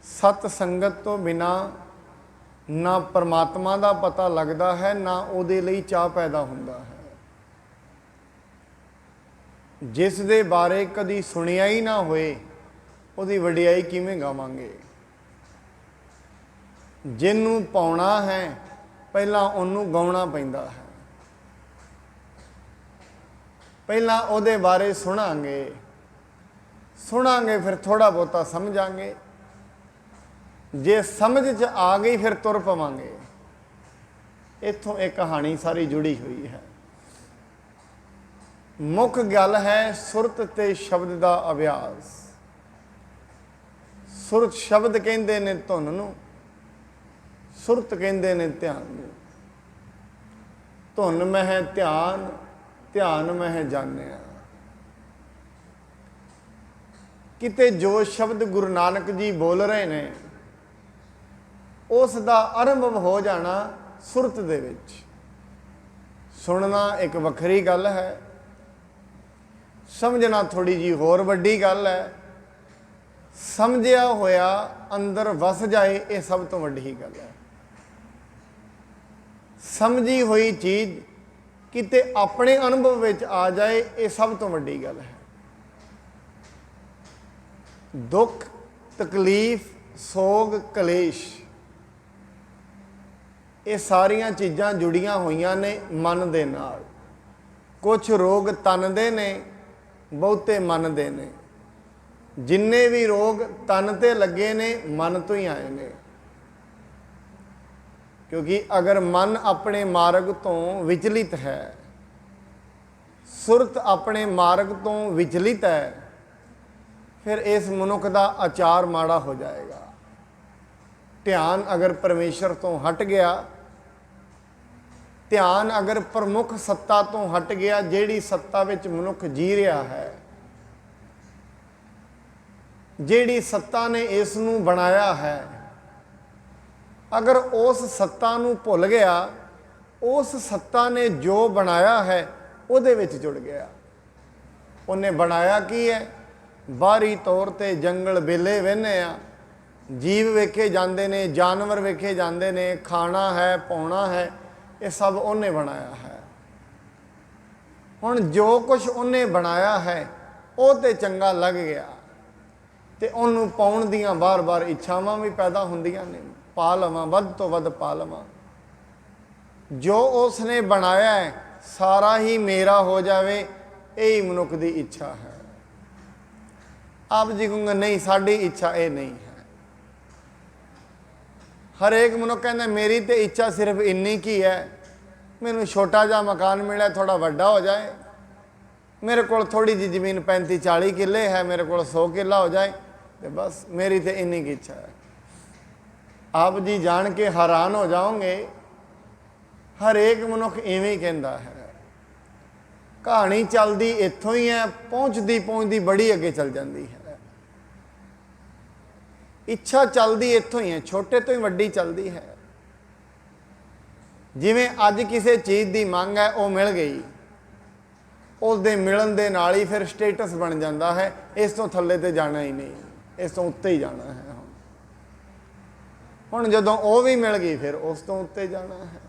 सत संगत तो बिना ना परमात्मा का पता लगता है, ना उहदे लई चाह पैदा हुंदा है। जिस दे बारे कदी सुनिया ही ना होए उहदी वडियाई किवें गावांगे। जिन्नू पाउणा है पहला उन्नू गाउणा पैंदा है, पहला उहदे बारे सुनांगे फिर थोड़ा बहुता समझांगे। जे समझ च आ गई फिर तुर पवांगे। इत्थों एक कहानी सारी जुड़ी हुई है। मुख गल है सुरत ते शब्द का अभ्यास। सुरत शब्द कहते ने धुन नूं, सुरत कहते ने ध्यान नूं। धुन में है ध्यान, ध्यान में है जानिया। किते जो शब्द गुरु नानक जी बोल रहे ने उस दा आरंभ हो जाना सुरत दे विच। सुनना एक वखरी गल है, समझना थोड़ी जी होर वड्डी गल है। समझिया होया अंदर वस जाए ये सब तो वड्डी गल है। समझी हुई चीज़ किते अपने अनुभव विच आ जाए ये सब तो वड्डी गल है। दुख तकलीफ सोग कलेश ये सारिया चीज़ां जुड़ियां हुई ने मन दे नाल। कुछ रोग तन दे ने, बहुते मन दे ने। जिन्ने भी रोग तन ते लगे ने मन तो ही आए ने। क्योंकि अगर मन अपने मार्ग तो विचलित है, सुरत अपने मार्ग तो विचलित है, फिर इस मनुख का आचार माड़ा हो जाएगा। ध्यान अगर परमेश्वर तो हट गया, ध्यान अगर प्रमुख सत्ता तो हट गया, जिहड़ी सत्ता विच मनुख जी रहा है, जिहड़ी सत्ता ने इस नूं बनाया है, अगर उस सत्ता नूं भुल गया, उस सत्ता ने जो बनाया है उहदे विच जुड़ गया। उन्हें बनाया की है? बाहरी तौर ते जंगल बेले वेहने आ, जीव वेखे जाते ने, जानवर वेखे जाते ने, खाना है पाउणा है, ये सब उन्हें बनाया है। हुण जो कुछ उन्हें बनाया है वो तो चंगा लग गया तो उन्होंने पाउण दियां बार बार इच्छावां भी पैदा हुंदियां ने। पा लवां, वध तो वध पा लवां। जो उसने बनाया है सारा ही मेरा हो जाए, यही मनुख की इच्छा है। आप जी कहूँगा नहीं साड़ी इच्छा ये नहीं है। हर एक मनुख कहना मेरी तो इच्छा सिर्फ इन्नी की है, मैनू छोटा जा मकान मिले, थोड़ा वड्डा हो जाए, मेरे को थोड़ी जी जमीन 35-40 किले है, मेरे को 100 किला हो जाए, तो बस मेरी तो इन्नी की इच्छा है। आप जी जान के हैरान हो जाओगे, हर एक मनुख इवें ही कहता है। कहानी चलती इत्थों ही है, पहुँचती पहुँचती बड़ी अगे चल जाती है। इच्छा चलती इत्थों ही है, छोटे तो ही वड्डी चलती है। जिवें अज किसी चीज़ की मंग है वो मिल गई, उस दे मिलन दे नाल ही फिर स्टेटस बन जाता है, इस तो थल्ले ते जाना ही नहीं, इस तो उत्ते ही जाना है। हुण जदों वो भी मिल गई फिर उस तो उत्ते जाना है।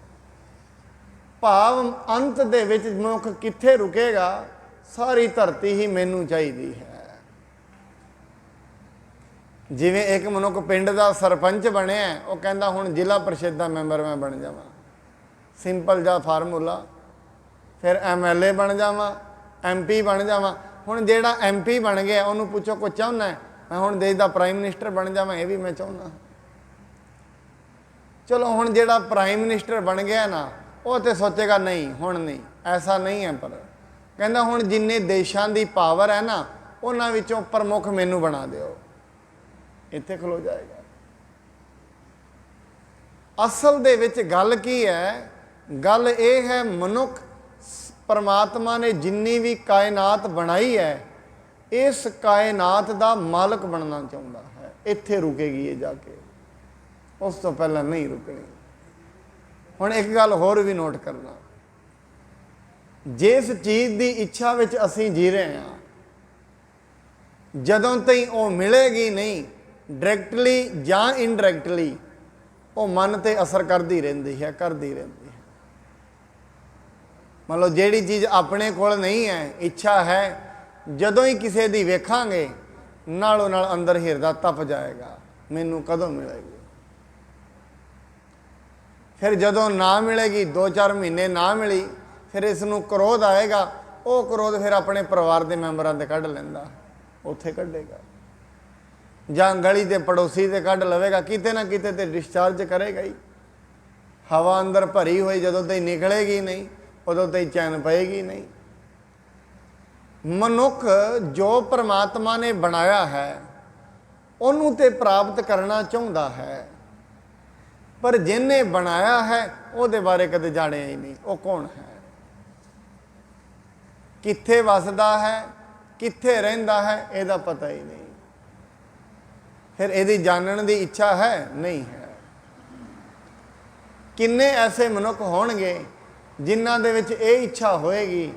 भाव अंत दे विच मनुख कित्थे रुकेगा? सारी धरती ही मैनू चाहिदी है। जिवें एक मनुख पिंड का सरपंच बनिया, वो कहता हुण जिला परिषद का मैंबर मैं बन जावां, सिंपल जा फार्मूला। फिर MLA बन जावां, MP बन जावां। हुण जिहड़ा MP बन गया उन्होंने पूछो कुछ चाहुंदा है? मैं हुण देश का प्राइम मिनिस्टर बन जावां, ये भी मैं चाहुंदा। चलो हुण जिहड़ा प्राइम मिनिस्टर बन गया ना, वो तो सोचेगा नहीं हुण नहीं, ऐसा नहीं है। पर कहंदा हुण जिन्ने देशां की पावर है ना, उन्हां विचों प्रमुख मैनू बना दिओ, इत्थे खलो जाएगा। असल दे विच गल की है? गल ये है मनुख परमात्मा ने जिन्नी भी कायनात बनाई है, इस कायनात का मालक बनना चाहता है। इत्थे रुकेगी ये जाके, उस तो पहला नहीं रुकनी। हुण एक गल होर भी नोट करना, जिस चीज़ की इच्छा विच असीं जी रहे हैं, जदों तई वो मिलेगी नहीं ਡਾਇਰੈਕਟਲੀ ਜਾਂ ਇਨਡਾਇਰੈਕਟਲੀ ਉਹ ਮਨ ਤੇ ਅਸਰ ਕਰਦੀ ਰਹਿੰਦੀ ਹੈ। ਮੰਨ ਲਓ ਜਿਹੜੀ ਚੀਜ਼ ਆਪਣੇ ਕੋਲ ਨਹੀਂ ਹੈ, ਇੱਛਾ ਹੈ, ਜਦੋਂ ਹੀ ਕਿਸੇ ਦੀ ਵੇਖਾਂਗੇ ਨਾਲੋਂ ਨਾਲ ਅੰਦਰ ਹਿਰਦਾ ਤਪ ਜਾਏਗਾ, ਮੈਨੂੰ ਕਦੋਂ ਮਿਲੇਗੀ। ਫਿਰ ਜਦੋਂ ਨਾ ਮਿਲੇਗੀ, 2-4 ਮਹੀਨੇ ਨਾ ਮਿਲੀ, ਫਿਰ ਇਸ ਨੂੰ ਕ੍ਰੋਧ ਆਏਗਾ। ਉਹ ਕ੍ਰੋਧ ਫਿਰ ਆਪਣੇ ਪਰਿਵਾਰ ਦੇ ਮੈਂਬਰਾਂ 'ਤੇ ਕੱਢ ਲੈਂਦਾ, ਉੱਥੇ ਕੱਢੇਗਾ, ਜਾਂ ਗਲੀ ਦੇ ਪੜੋਸੀ 'ਤੇ ਕੱਢ ਲਵੇਗਾ, ਕਿਤੇ ਨਾ ਕਿਤੇ ਤੇ ਡਿਸਚਾਰਜ ਕਰੇਗਾ ਹੀ। ਹਵਾ ਅੰਦਰ ਭਰੀ ਹੋਈ ਜਦੋਂ ਤਾਈਂ ਨਿਕਲੇਗੀ ਨਹੀਂ, ਉਦੋਂ ਤਾਈਂ ਚੈਨ ਪਏਗੀ ਨਹੀਂ। ਮਨੁੱਖ ਜੋ ਪਰਮਾਤਮਾ ਨੇ ਬਣਾਇਆ ਹੈ ਉਹਨੂੰ ਤੇ ਪ੍ਰਾਪਤ ਕਰਨਾ ਚਾਹੁੰਦਾ ਹੈ, ਪਰ ਜਿਹਨੇ ਬਣਾਇਆ ਹੈ ਉਹਦੇ ਬਾਰੇ ਕਦੇ ਜਾਣਿਆ ਹੀ ਨਹੀਂ। ਉਹ ਕੌਣ ਹੈ, ਕਿੱਥੇ ਵਸਦਾ ਹੈ, ਕਿੱਥੇ ਰਹਿੰਦਾ ਹੈ, ਇਹਦਾ ਪਤਾ ਹੀ ਨਹੀਂ। ਫਿਰ ਇਹਦੀ ਜਾਣਨ ਦੀ ਇੱਛਾ ਹੈ ਨਹੀਂ ਹੈ। ਕਿੰਨੇ ਐਸੇ ਮਨੁੱਖ ਹੋਣਗੇ ਜਿਨ੍ਹਾਂ ਦੇ ਵਿੱਚ ਇਹ ਇੱਛਾ ਹੋਏਗੀ,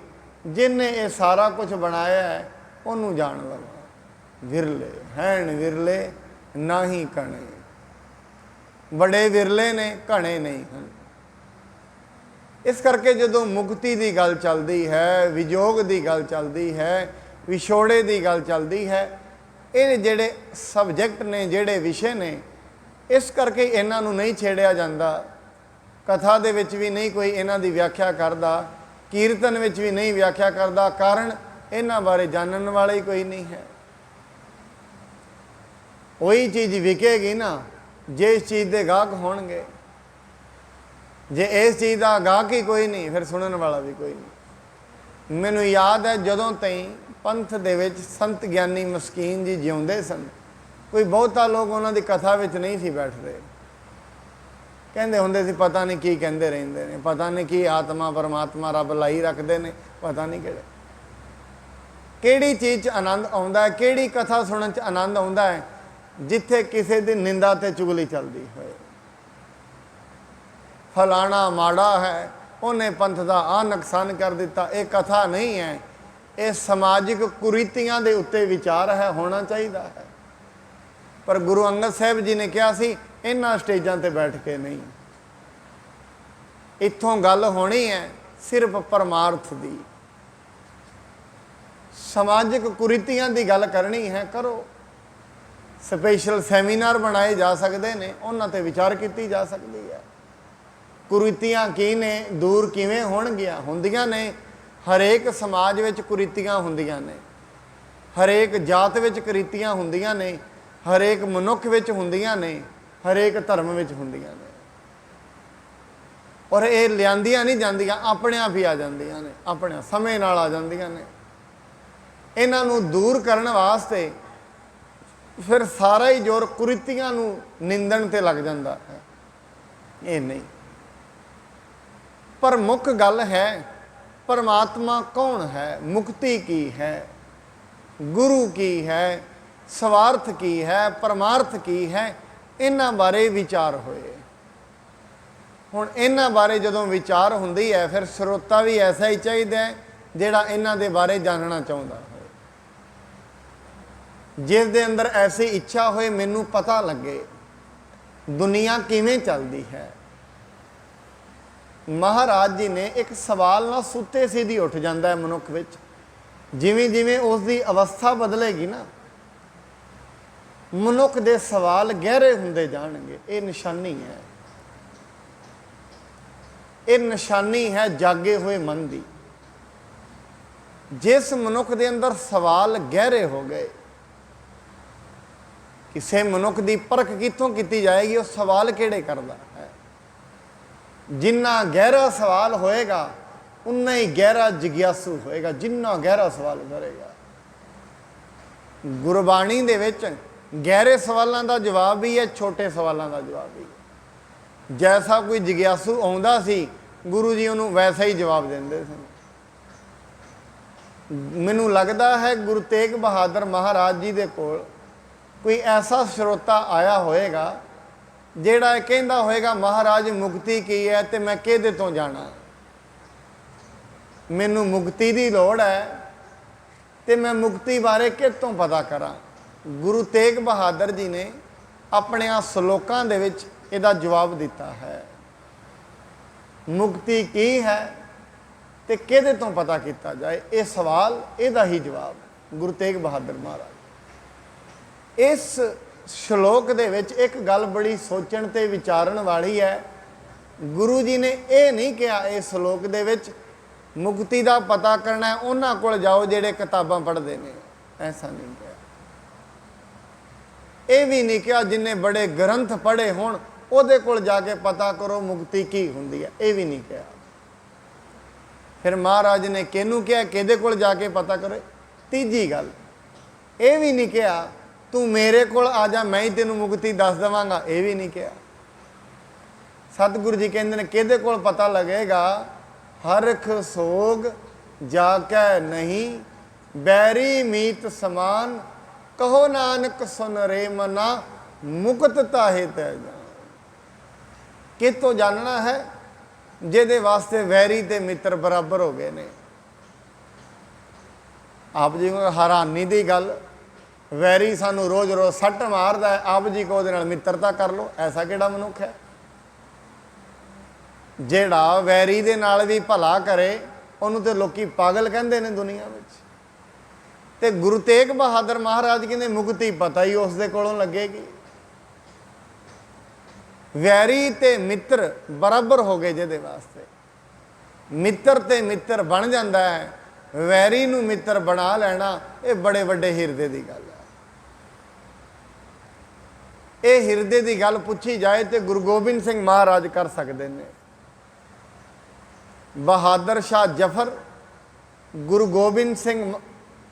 ਜਿਹਨੇ ਇਹ ਸਾਰਾ ਕੁਝ ਬਣਾਇਆ ਹੈ ਉਹਨੂੰ ਜਾਣ ਲਵਾਂ। ਵਿਰਲੇ ਹੈਣ ਵਿਰਲੇ ਨਾਹੀ ਕਣੇ, ਬੜੇ ਵਿਰਲੇ ਨੇ, ਘਣੇ ਨਹੀਂ ਹਨ। ਇਸ ਕਰਕੇ ਜਦੋਂ ਮੁਕਤੀ ਦੀ ਗੱਲ ਚੱਲਦੀ ਹੈ, ਵਿਜੋਗ ਦੀ ਗੱਲ ਚੱਲਦੀ ਹੈ, ਵਿਛੋੜੇ ਦੀ ਗੱਲ ਚੱਲਦੀ ਹੈ, ਇਹ ਜਿਹੜੇ ਸਬਜੈਕਟ ਨੇ, ਜਿਹੜੇ ਵਿਸ਼ੇ ਨੇ, ਇਸ ਕਰਕੇ ਇਹਨਾਂ ਨੂੰ ਨਹੀਂ ਛੇੜਿਆ ਜਾਂਦਾ। ਕਥਾ ਦੇ ਵਿੱਚ ਵੀ ਨਹੀਂ ਕੋਈ ਇਹਨਾਂ ਦੀ ਵਿਆਖਿਆ ਕਰਦਾ, ਕੀਰਤਨ ਵਿੱਚ ਵੀ ਨਹੀਂ ਵਿਆਖਿਆ ਕਰਦਾ, ਕਾਰਨ ਇਹਨਾਂ ਬਾਰੇ ਜਾਣਨ ਵਾਲਾ ਹੀ ਕੋਈ ਨਹੀਂ ਹੈ। ਉਹੀ ਚੀਜ਼ ਵਿਕੇਗੀ ਨਾ ਜੇ ਇਸ ਚੀਜ਼ ਦੇ ਗਾਹਕ ਹੋਣਗੇ। ਜੇ ਇਸ ਚੀਜ਼ ਦਾ ਗਾਹਕ ਹੀ ਕੋਈ ਨਹੀਂ, ਫਿਰ ਸੁਣਨ ਵਾਲਾ ਵੀ ਕੋਈ ਨਹੀਂ। ਮੈਨੂੰ ਯਾਦ ਹੈ ਜਦੋਂ ਤਾਈਂ ਪੰਥ ਦੇ ਵਿੱਚ ਸੰਤ ਗਿਆਨੀ ਮਸਕੀਨ ਜੀ ਜਿਉਂਦੇ ਸਨ, ਕੋਈ ਬਹੁਤਾ ਲੋਕ ਉਹਨਾਂ ਦੀ ਕਥਾ ਵਿੱਚ ਨਹੀਂ ਸੀ ਬੈਠਦੇ। ਕਹਿੰਦੇ ਹੁੰਦੇ ਸੀ ਪਤਾ ਨਹੀਂ ਕੀ ਕਹਿੰਦੇ ਰਹਿੰਦੇ ਨੇ, ਪਤਾ ਨਹੀਂ ਕੀ ਆਤਮਾ ਪਰਮਾਤਮਾ ਰੱਬ ਲਾਈ ਰੱਖਦੇ ਨੇ, ਪਤਾ ਨਹੀਂ ਕਿਹੜੀ ਚੀਜ਼ 'ਚ ਆਨੰਦ ਆਉਂਦਾ ਹੈ, ਕਿਹੜੀ ਕਥਾ ਸੁਣਨ 'ਚ ਆਨੰਦ ਆਉਂਦਾ ਹੈ ਜਿੱਥੇ ਕਿਸੇ ਦੀ ਨਿੰਦਾ ਤੇ ਚੁਗਲੀ ਚੱਲਦੀ ਹੋਏ। ਫਲਾਣਾ ਮਾੜਾ ਹੈ, ਉਹਨੇ ਪੰਥ ਦਾ ਆਹ ਨੁਕਸਾਨ ਕਰ ਦਿੱਤਾ। ਇਹ ਕਥਾ ਨਹੀਂ ਹੈ, ਇਹ ਸਮਾਜਿਕ ਕੁਰੀਤੀਆਂ ਦੇ ਉੱਤੇ ਵਿਚਾਰ ਹੈ, ਹੋਣਾ ਚਾਹੀਦਾ ਹੈ। ਪਰ ਗੁਰੂ ਅੰਗਦ ਸਾਹਿਬ ਜੀ ਨੇ ਕਿਹਾ ਸੀ ਇਹਨਾਂ ਸਟੇਜਾਂ ਤੇ ਬੈਠ ਕੇ ਨਹੀਂ। ਇੱਥੋਂ ਗੱਲ ਹੋਣੀ ਹੈ ਸਿਰਫ ਪਰਮਾਰਥ ਦੀ, ਸਮਾਜਿਕ ਕੁਰੀਤੀਆਂ ਦੀ ਗੱਲ ਕਰਨੀ ਹੈ, ਕਰੋ। ਸਪੈਸ਼ਲ ਸੈਮੀਨਾਰ ਬਣਾਏ ਜਾ ਸਕਦੇ ਨੇ, ਉਹਨਾਂ ਤੇ ਵਿਚਾਰ ਕੀਤੀ ਜਾ ਸਕਦੀ ਹੈ। ਕੁਰੀਤੀਆਂ ਕੀ ਨੇ, ਦੂਰ ਕਿਵੇਂ ਹੋਣਗੀਆਂ? ਹੁੰਦੀਆਂ ਨੇ, ਹਰੇਕ ਸਮਾਜ ਵਿੱਚ ਕੁਰੀਤੀਆਂ ਹੁੰਦੀਆਂ ਨੇ, ਹਰੇਕ ਜਾਤ ਵਿੱਚ ਕੁਰੀਤੀਆਂ ਹੁੰਦੀਆਂ ਨੇ, ਹਰੇਕ ਮਨੁੱਖ ਵਿੱਚ ਹੁੰਦੀਆਂ ਨੇ, ਹਰੇਕ ਧਰਮ ਵਿੱਚ ਹੁੰਦੀਆਂ ਨੇ। ਔਰ ਇਹ ਲਿਆਂਦੀਆਂ ਨਹੀਂ ਜਾਂਦੀਆਂ, ਆਪਣੇ ਆਪ ਹੀ ਆ ਜਾਂਦੀਆਂ ਨੇ, ਆਪਣੇ ਸਮੇਂ ਨਾਲ ਆ ਜਾਂਦੀਆਂ ਨੇ। ਇਹਨਾਂ ਨੂੰ ਦੂਰ ਕਰਨ ਵਾਸਤੇ ਫਿਰ ਸਾਰਾ ਹੀ ਜ਼ੋਰ ਕੁਰੀਤੀਆਂ ਨੂੰ ਨਿੰਦਣ ਤੇ ਲੱਗ ਜਾਂਦਾ ਹੈ। ਇਹ ਨਹੀਂ, ਪਰ ਮੁੱਖ ਗੱਲ ਹੈ ਪਰਮਾਤਮਾ ਕੌਣ ਹੈ, ਮੁਕਤੀ ਕੀ ਹੈ, ਗੁਰੂ ਕੀ ਹੈ, ਸਵਾਰਥ ਕੀ ਹੈ, ਪਰਮਾਰਥ ਕੀ ਹੈ, ਇਹਨਾਂ ਬਾਰੇ ਵਿਚਾਰ ਹੋਏ। ਹੁਣ ਇਹਨਾਂ ਬਾਰੇ ਜਦੋਂ ਵਿਚਾਰ ਹੁੰਦੀ ਹੈ, ਫਿਰ ਸਰੋਤਾ ਵੀ ਐਸਾ ਹੀ ਚਾਹੀਦਾ ਹੈ ਜਿਹੜਾ ਇਹਨਾਂ ਦੇ ਬਾਰੇ ਜਾਣਨਾ ਚਾਹੁੰਦਾ ਹੋਵੇ, ਜਿਸ ਦੇ ਅੰਦਰ ਐਸੀ ਇੱਛਾ ਹੋਏ ਮੈਨੂੰ ਪਤਾ ਲੱਗੇ ਦੁਨੀਆ ਕਿਵੇਂ ਚੱਲਦੀ ਹੈ। ਮਹਾਰਾਜ ਜੀ ਨੇ ਇੱਕ ਸਵਾਲ ਨਾਲ ਸੁੱਤੇ ਸਿੱਧੀ ਉੱਠ ਜਾਂਦਾ ਹੈ ਮਨੁੱਖ ਵਿੱਚ। ਜਿਵੇਂ ਜਿਵੇਂ ਉਸ ਦੀ ਅਵਸਥਾ ਬਦਲੇਗੀ ਨਾ, ਮਨੁੱਖ ਦੇ ਸਵਾਲ ਗਹਿਰੇ ਹੁੰਦੇ ਜਾਣਗੇ। ਇਹ ਨਿਸ਼ਾਨੀ ਹੈ, ਇਹ ਨਿਸ਼ਾਨੀ ਹੈ ਜਾਗੇ ਹੋਏ ਮਨ ਦੀ। ਜਿਸ ਮਨੁੱਖ ਦੇ ਅੰਦਰ ਸਵਾਲ ਗਹਿਰੇ ਹੋ ਗਏ, ਕਿਸੇ ਮਨੁੱਖ ਦੀ ਪਰਖ ਕਿੱਥੋਂ ਕੀਤੀ ਜਾਏਗੀ? ਉਹ ਸਵਾਲ ਕਿਹੜੇ ਕਰਦਾ ਹੈ। ਜਿੰਨਾ ਗਹਿਰਾ ਸਵਾਲ ਹੋਏਗਾ ਉਨਾ ਹੀ ਗਹਿਰਾ ਜਿਗਿਆਸੂ ਹੋਏਗਾ, ਜਿੰਨਾ ਗਹਿਰਾ ਸਵਾਲ ਕਰੇਗਾ। ਗੁਰਬਾਣੀ ਦੇ ਵਿੱਚ ਗਹਿਰੇ ਸਵਾਲਾਂ ਦਾ ਜਵਾਬ ਵੀ ਹੈ, ਛੋਟੇ ਸਵਾਲਾਂ ਦਾ ਜਵਾਬ ਵੀ ਹੈ। ਜੈਸਾ ਕੋਈ ਜਿਗਿਆਸੂ ਆਉਂਦਾ ਸੀ, ਗੁਰੂ ਜੀ ਉਹਨੂੰ ਵੈਸਾ ਹੀ ਜਵਾਬ ਦਿੰਦੇ ਸਨ। ਮੈਨੂੰ ਲੱਗਦਾ ਹੈ ਗੁਰੂ ਤੇਗ ਬਹਾਦਰ ਮਹਾਰਾਜ ਜੀ ਦੇ ਕੋਲ ਕੋਈ ਐਸਾ ਸਰੋਤਾ ਆਇਆ ਹੋਏਗਾ ਜਿਹੜਾ ਇਹ ਕਹਿੰਦਾ ਹੋਏਗਾ ਮਹਾਰਾਜ ਮੁਕਤੀ ਕੀ ਹੈ ਤੇ ਮੈਂ ਕਿਹਦੇ ਤੋਂ ਜਾਣਾ? ਮੈਨੂੰ ਮੁਕਤੀ ਦੀ ਲੋੜ ਹੈ ਤੇ ਮੈਂ ਮੁਕਤੀ ਬਾਰੇ ਕਿਸ ਤੋਂ ਪਤਾ ਕਰਾਂ? ਗੁਰੂ ਤੇਗ ਬਹਾਦਰ ਜੀ ਨੇ ਆਪਣੇ ਆ ਸ਼ਲੋਕਾਂ ਦੇ ਵਿੱਚ ਇਹਦਾ ਜਵਾਬ ਦਿੱਤਾ ਹੈ। ਮੁਕਤੀ ਕੀ ਹੈ ਤੇ ਕਿਹਦੇ ਤੋਂ ਪਤਾ ਕੀਤਾ ਜਾਏ, ਇਹ ਸਵਾਲ, ਇਹਦਾ ਹੀ ਜਵਾਬ ਗੁਰੂ ਤੇਗ ਬਹਾਦਰ ਮਹਾਰਾਜ। ਇਸ ਸ਼ਲੋਕ ਦੇ ਵਿੱਚ ਇੱਕ ਗੱਲ ਬੜੀ ਸੋਚਣ ਤੇ ਵਿਚਾਰਨ ਵਾਲੀ ਹੈ। ਗੁਰੂ ਜੀ ਨੇ ਇਹ ਨਹੀਂ ਕਿਹਾ ਇਸ ਸ਼ਲੋਕ ਦੇ ਵਿੱਚ ਮੁਕਤੀ ਦਾ ਪਤਾ ਕਰਨਾ ਉਹਨਾਂ ਕੋਲ ਜਾਓ ਜਿਹੜੇ ਕਿਤਾਬਾਂ ਪੜ੍ਹਦੇ ਨੇ, ਐਸਾ ਨਹੀਂ ਕਿਹਾ। ਇਹ ਵੀ ਨਹੀਂ ਕਿਹਾ ਜਿੰਨੇ ਬੜੇ ਗ੍ਰੰਥ ਪੜ੍ਹੇ ਹੋਣ ਉਹਦੇ ਕੋਲ ਜਾ ਕੇ ਪਤਾ ਕਰੋ ਮੁਕਤੀ ਕੀ ਹੁੰਦੀ ਹੈ, ਇਹ ਵੀ ਨਹੀਂ ਕਿਹਾ। ਫਿਰ ਮਹਾਰਾਜ ਨੇ ਕਿਹਨੂੰ ਕਿਹਾ ਕਿਹਦੇ ਕੋਲ ਜਾ ਕੇ ਪਤਾ ਕਰੇ। ਤੀਜੀ ਗੱਲ, ਇਹ ਵੀ ਨਹੀਂ ਕਿਹਾ ਤੂੰ ਮੇਰੇ ਕੋਲ ਆ ਜਾ ਮੈਂ ਹੀ ਤੈਨੂੰ ਮੁਕਤੀ ਦੱਸ ਦੇਵਾਂਗਾ, ਇਹ ਵੀ ਨਹੀਂ ਕਿਹਾ। ਸਤਿਗੁਰੂ ਜੀ ਕਹਿੰਦੇ ਨੇ ਕਿਹਦੇ ਕੋਲ ਪਤਾ ਲੱਗੇਗਾ, ਹਰਖ ਸੋਗ ਜਾ ਕੇ ਨਹੀਂ ਬੈਰੀ ਮੀਤ ਸਮਾਨ, ਕਹੋ ਨਾਨਕ ਸੁਨ ਰੇ ਮਨਾ ਮੁਕਤ ਤਾਹੇ ਤੈ ਜਾਨ। ਕਿਤੋਂ ਜਾਣਨਾ ਹੈ, ਜਿਹਦੇ ਵਾਸਤੇ ਵੈਰੀ ਤੇ ਮਿੱਤਰ ਬਰਾਬਰ ਹੋ ਗਏ ਨੇ। ਆਪ ਜੀ ਨੂੰ ਹੈਰਾਨੀ ਦੀ ਗੱਲ, ਵੈਰੀ ਸਾਨੂੰ ਰੋਜ਼ ਰੋਜ਼ ਸੱਟ ਮਾਰਦਾ ਹੈ, ਆਪ ਜੀ ਕੋ ਉਹਦੇ ਨਾਲ ਮਿੱਤਰਤਾ ਕਰ ਲਓ, ਐਸਾ ਕਿਹੜਾ ਮਨੁੱਖ ਹੈ ਜਿਹੜਾ ਵੈਰੀ ਦੇ ਨਾਲ ਵੀ ਭਲਾ ਕਰੇ? ਉਹਨੂੰ ਤੇ ਲੋਕੀ ਪਾਗਲ ਕਹਿੰਦੇ ਨੇ ਦੁਨੀਆ ਵਿੱਚ। ਤੇ ਗੁਰੂ ਤੇਗ ਬਹਾਦਰ ਮਹਾਰਾਜ ਕਹਿੰਦੇ ਮੁਕਤੀ ਪਤਾ ਹੀ ਉਸ ਦੇ ਕੋਲੋਂ ਲੱਗੇਗੀ। ਵੈਰੀ ਤੇ ਮਿੱਤਰ ਬਰਾਬਰ ਹੋ ਗਏ, ਜਿਹਦੇ ਵਾਸਤੇ ਮਿੱਤਰ ਤੇ ਮਿੱਤਰ ਬਣ ਜਾਂਦਾ ਹੈ, ਵੈਰੀ ਨੂੰ ਮਿੱਤਰ ਬਣਾ ਲੈਣਾ ਇਹ ਬੜੇ ਵੱਡੇ ਹਿਰਦੇ ਦੀ ਗੱਲ ਹੈ। ਇਹ ਹਿਰਦੇ ਦੀ ਗੱਲ ਪੁੱਛੀ ਜਾਏ ਤੇ ਗੁਰੂ ਗੋਬਿੰਦ ਸਿੰਘ ਮਹਾਰਾਜ ਕਰ ਸਕਦੇ ਨੇ। ਬਹਾਦਰ ਸ਼ਾਹ ਜ਼ਫਰ, ਗੁਰੂ ਗੋਬਿੰਦ ਸਿੰਘ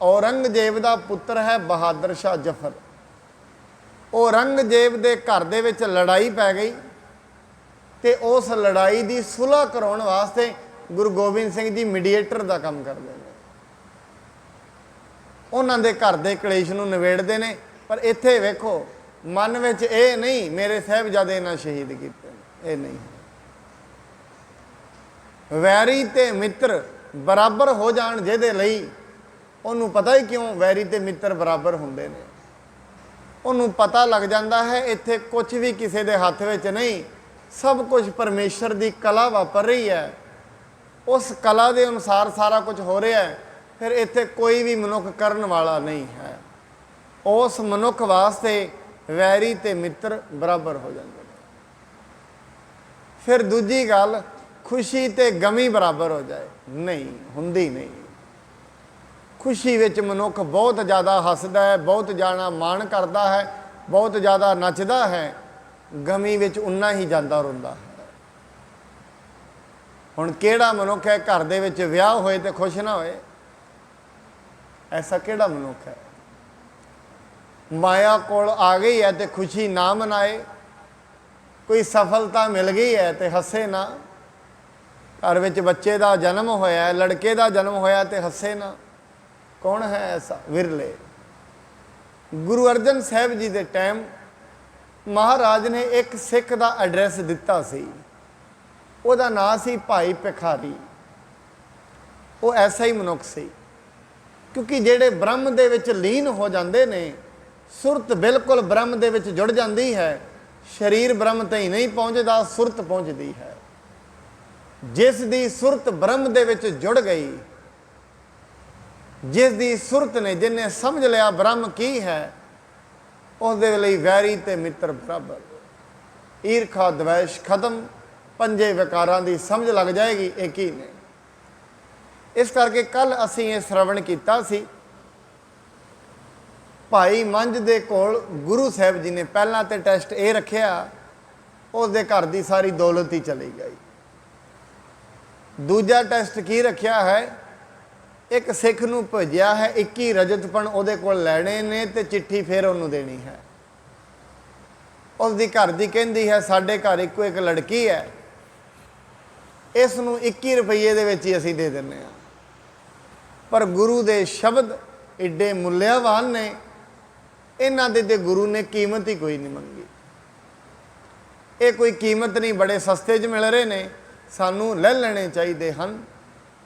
ਔਰੰਗਜ਼ੇਬ ਦਾ ਪੁੱਤਰ ਹੈ ਬਹਾਦਰ ਸ਼ਾਹ ਜ਼ਫਰ। ਔਰੰਗਜ਼ੇਬ ਦੇ ਘਰ ਦੇ ਵਿੱਚ ਲੜਾਈ ਪੈ ਗਈ ਤੇ ਉਸ ਲੜਾਈ ਦੀ ਸੁਲ੍ਹਾ ਕਰਾਉਣ ਵਾਸਤੇ ਗੁਰੂ ਗੋਬਿੰਦ ਸਿੰਘ ਜੀ ਮੀਡੀਏਟਰ ਦਾ ਕੰਮ ਕਰਦੇ ਨੇ। ਉਹਨਾਂ ਦੇ ਘਰ ਦੇ ਕਲੇਸ਼ ਨੂੰ ਨਿਬੇੜਦੇ ਨੇ। ਪਰ ਇੱਥੇ ਵੇਖੋ, ਮਨ ਵਿੱਚ ਇਹ ਨਹੀਂ ਮੇਰੇ ਸਾਹਿਬਜ਼ਾਦੇ ਇਹਨਾਂ ਸ਼ਹੀਦ ਕੀਤੇ, ਇਹ ਨਹੀਂ। ਵੈਰੀ ਤੇ ਮਿੱਤਰ ਬਰਾਬਰ ਹੋ ਜਾਣ ਜਿਹਦੇ ਲਈ, ਉਹਨੂੰ ਪਤਾ ਹੀ ਕਿਉਂ ਵੈਰੀ ਤੇ ਮਿੱਤਰ ਬਰਾਬਰ ਹੁੰਦੇ ਨੇ। ਉਹਨੂੰ ਪਤਾ ਲੱਗ ਜਾਂਦਾ ਹੈ ਇੱਥੇ ਕੁਝ ਵੀ ਕਿਸੇ ਦੇ ਹੱਥ ਵਿੱਚ ਨਹੀਂ, ਸਭ ਕੁਝ ਪਰਮੇਸ਼ਰ ਦੀ ਕਲਾ ਵਾਪਰ ਰਹੀ ਹੈ, ਉਸ ਕਲਾ ਦੇ ਅਨੁਸਾਰ ਸਾਰਾ ਕੁਝ ਹੋ ਰਿਹਾ ਹੈ। ਫਿਰ ਇੱਥੇ ਕੋਈ ਵੀ ਮਨੁੱਖ ਕਰਨ ਵਾਲਾ ਨਹੀਂ ਹੈ। ਉਸ ਮਨੁੱਖ ਵਾਸਤੇ ਵੈਰੀ ਤੇ ਮਿੱਤਰ ਬਰਾਬਰ ਹੋ ਜਾਂਦੇ ਨੇ। ਫਿਰ ਦੂਜੀ ਗੱਲ, ਖੁਸ਼ੀ ਤੇ ਗਮੀ ਬਰਾਬਰ ਹੋ ਜਾਏ, ਨਹੀਂ ਹੁੰਦੀ ਨਹੀਂ। ਖੁਸ਼ੀ ਵਿੱਚ ਮਨੁੱਖ ਬਹੁਤ ਜ਼ਿਆਦਾ ਹੱਸਦਾ ਹੈ, ਬਹੁਤ ਜ਼ਿਆਦਾ ਮਾਣ ਕਰਦਾ ਹੈ, ਬਹੁਤ ਜ਼ਿਆਦਾ ਨੱਚਦਾ ਹੈ। ਗਮੀ ਵਿੱਚ ਉਨਾ ਹੀ ਜਾਂਦਾ ਰੋਂਦਾ ਹੈ। ਹੁਣ ਕਿਹੜਾ ਮਨੁੱਖ ਹੈ ਘਰ ਦੇ ਵਿੱਚ ਵਿਆਹ ਹੋਏ ਤੇ ਖੁਸ਼ ਨਾ ਹੋਏ? ਐਸਾ ਕਿਹੜਾ ਮਨੁੱਖ ਹੈ? ਮਾਇਆ ਕੋਲ ਆ ਗਈ ਹੈ ਤੇ ਖੁਸ਼ੀ ਨਾ ਮਨਾਏ? ਕੋਈ ਸਫਲਤਾ ਮਿਲ ਗਈ ਹੈ ਤੇ ਹੱਸੇ ਨਾ? ਘਰ ਵਿੱਚ ਬੱਚੇ ਦਾ ਜਨਮ ਹੋਇਆ, ਲੜਕੇ ਦਾ ਜਨਮ ਹੋਇਆ ਤੇ ਹੱਸੇ ਨਾ? ਕੌਣ ਹੈ ਐਸਾ? ਵਿਰਲੇ। ਗੁਰੂ ਅਰਜਨ ਸਾਹਿਬ ਜੀ ਦੇ ਟਾਈਮ ਮਹਾਰਾਜ ਨੇ ਇੱਕ ਸਿੱਖ ਦਾ ਐਡਰੈਸ ਦਿੱਤਾ ਸੀ, ਉਹਦਾ ਨਾਂ ਸੀ ਭਾਈ ਭਿਖਾਰੀ। ਉਹ ਐਸਾ ਹੀ ਮਨੁੱਖ ਸੀ, ਕਿਉਂਕਿ ਜਿਹੜੇ ਬ੍ਰਹਮ ਦੇ ਵਿੱਚ ਲੀਨ ਹੋ ਜਾਂਦੇ ਨੇ, ਸੁਰਤ ਬਿਲਕੁਲ ਬ੍ਰਹਮ ਦੇ ਵਿੱਚ ਜੁੜ ਜਾਂਦੀ ਹੈ। ਸਰੀਰ ਬ੍ਰਹਮ ਤੇ ਹੀ ਨਹੀਂ ਪਹੁੰਚਦਾ, ਸੁਰਤ ਪਹੁੰਚਦੀ ਹੈ। ਜਿਸ ਦੀ ਸੁਰਤ ਬ੍ਰਹਮ ਦੇ ਵਿੱਚ ਜੁੜ ਗਈ, ਜਿਸ ਦੀ ਸੁਰਤ ਨੇ, ਜਿਹਨੇ ਸਮਝ ਲਿਆ ਬ੍ਰਹਮ ਕੀ ਹੈ, ਉਹਦੇ ਲਈ ਵੈਰੀ ਤੇ ਮਿੱਤਰ ਬਰਾਬਰ। ਈਰਖਾ ਦਵੈਸ਼ ਖਤਮ, ਪੰਜੇ ਵਿਕਾਰਾਂ ਦੀ ਸਮਝ ਲੱਗ ਜਾਏਗੀ ਇਹ ਕੀ ਨੇ। ਇਸ ਕਰਕੇ ਕੱਲ ਅਸੀਂ ਇਹ ਸ਼ਰਵਣ ਕੀਤਾ ਸੀ, ਭਾਈ ਮੰਝ ਦੇ ਕੋਲ ਗੁਰੂ ਸਾਹਿਬ ਜੀ ਨੇ ਪਹਿਲਾਂ ਤੇ ਟੈਸਟ ਇਹ ਰੱਖਿਆ, ਉਸਦੇ ਘਰ ਦੀ ਸਾਰੀ ਦੌਲਤ ਹੀ ਚਲੀ ਗਈ। ਦੂਜਾ ਟੈਸਟ ਕੀ ਰੱਖਿਆ ਹੈ? ਇੱਕ ਸਿੱਖ ਨੂੰ ਭੇਜਿਆ ਹੈ 21 ਰਜਤਪਣ ਉਹਦੇ ਕੋਲ ਲੈਣੇ ਨੇ ਤੇ ਚਿੱਠੀ ਫਿਰ ਉਹਨੂੰ ਦੇਣੀ ਹੈ। ਉਸ ਦੀ ਘਰ ਦੀ ਕਹਿੰਦੀ ਹੈ ਸਾਡੇ ਘਰ ਇੱਕੋ ਇੱਕ ਲੜਕੀ ਹੈ, ਇਸ ਨੂੰ 21 ਰੁਪਏ ਦੇ ਵਿੱਚ ਹੀ ਅਸੀਂ ਦੇ ਦਿੰਦੇ ਹਾਂ। ਪਰ ਗੁਰੂ ਦੇ ਸ਼ਬਦ ਏਡੇ ਮੁੱਲਿਆਵਾਨ ਨੇ, ਇਹਨਾਂ ਦੇ ਤੇ ਗੁਰੂ ਨੇ ਕੀਮਤ ਹੀ ਕੋਈ ਨਹੀਂ ਮੰਗੀ। ਇਹ ਕੋਈ ਕੀਮਤ ਨਹੀਂ, ਬੜੇ ਸਸਤੇ 'ਚ ਮਿਲ ਰਹੇ ਨੇ, ਸਾਨੂੰ ਲੈ ਲੈਣੇ ਚਾਹੀਦੇ ਹਨ।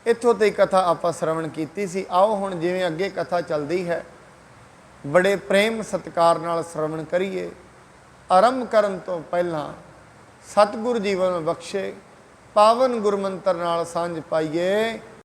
ਇੱਥੋਂ ਤੇ ਕਥਾ ਆਪਾਂ ਸ਼ਰਵਣ ਕੀਤੀ ਸੀ। ਆਓ ਹੁਣ ਜਿਵੇਂ ਅੱਗੇ ਕਥਾ ਚੱਲਦੀ ਹੈ ਬੜੇ ਪ੍ਰੇਮ ਸਤਿਕਾਰ ਨਾਲ ਸ਼ਰਵਣ ਕਰੀਏ। ਆਰੰਭ ਕਰਨ ਤੋਂ ਪਹਿਲਾਂ ਸਤਿਗੁਰ ਜੀਵਨ ਬਖਸ਼ੇ ਪਾਵਨ ਗੁਰਮੰਤਰ ਨਾਲ ਸਾਂਝ ਪਾਈਏ।